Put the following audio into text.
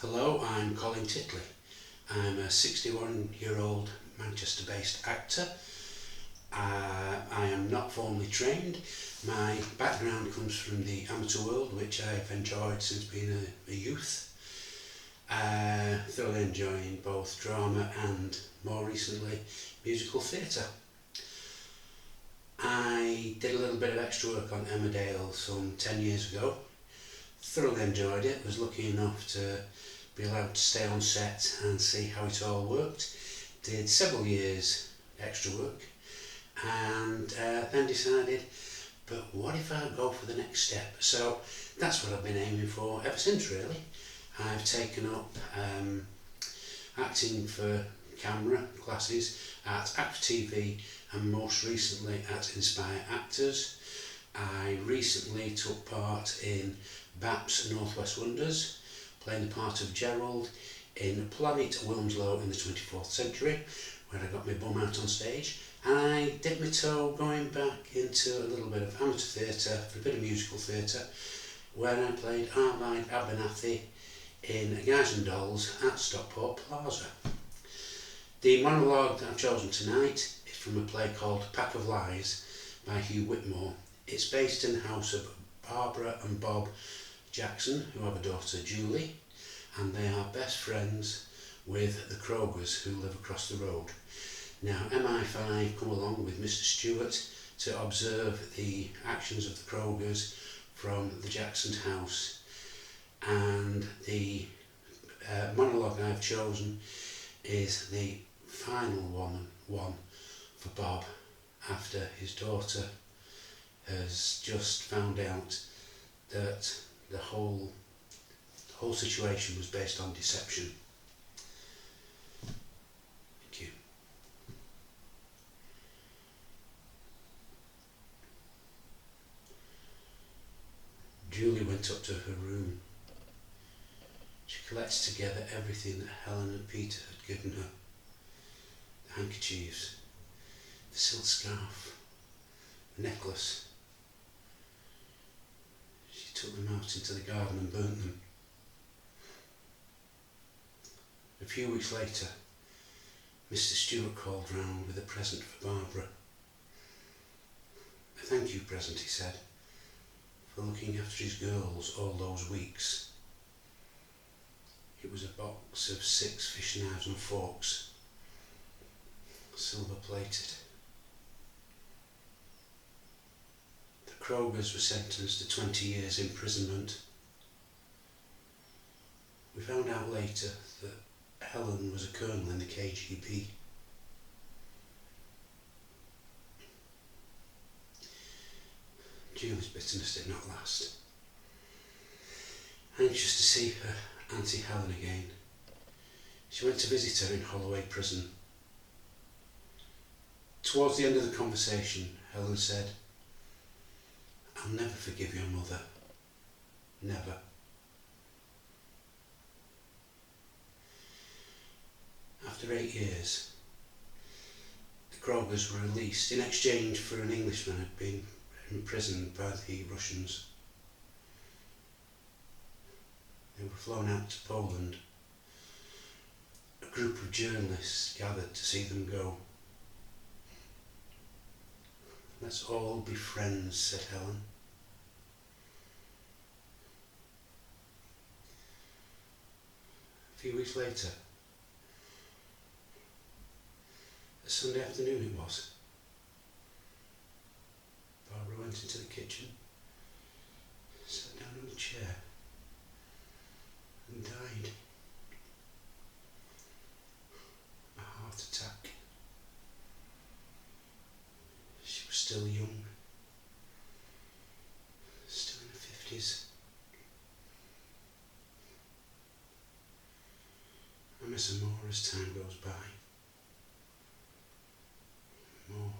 Hello, I'm Colin Titley. I'm a 61-year-old Manchester-based actor. I am not formally trained. My background comes from the amateur world, which I've enjoyed since being a youth. Thoroughly enjoying both drama and, more recently, musical theatre. I did a little bit of extra work on Emmerdale some 10 years ago. Thoroughly enjoyed it, was lucky enough to be allowed to stay on set and see how it all worked. Did several years extra work and then decided, but what if I go for the next step? So that's what I've been aiming for ever since, really. I've taken up acting for camera classes at Act TV and most recently at Inspire Actors. I recently took part in BAP's Northwest Wonders, playing the part of Gerald in Planet Wilmslow in the 24th century, where I got my bum out on stage, and I dipped my toe going back into a little bit of amateur theatre, for a bit of musical theatre, where I played Arvide Abernathy in Guys and Dolls at Stockport Plaza. The monologue that I've chosen tonight is from a play called Pack of Lies by Hugh Whitmore. It's based in the house of Barbara and Bob Jackson, who have a daughter, Julie, and they are best friends with the Krogers, who live across the road. Now, MI5 come along with Mr. Stewart to observe the actions of the Krogers from the Jackson's house, and the monologue I've chosen is the final one for Bob after his daughter has just found out that the whole situation was based on deception. Thank you. Julie went up to her room. She collected together everything that Helen and Peter had given her. The handkerchiefs, the silk scarf, the necklace. She took them out into the garden and burnt them. A few weeks later, Mr. Stewart called round with a present for Barbara. A thank you present, he said, for looking after his girls all those weeks. It was a box of 6 fish knives and forks, silver plated. The Krogers were sentenced to 20 years imprisonment. We found out later that Helen was a colonel in the KGB. Julie's bitterness did not last. Anxious to see her Auntie Helen again, she went to visit her in Holloway Prison. Towards the end of the conversation, Helen said, "I'll never forgive your mother. Never." After 8 years, the Krogers were released in exchange for an Englishman who had been imprisoned by the Russians. They were flown out to Poland. A group of journalists gathered to see them go. "Let's all be friends," said Helen. A few weeks later, a Sunday afternoon it was, Barbara went into the kitchen, sat down in a chair and died. A heart attack. She was still young, still in her 50s. I miss her more as time goes by. More.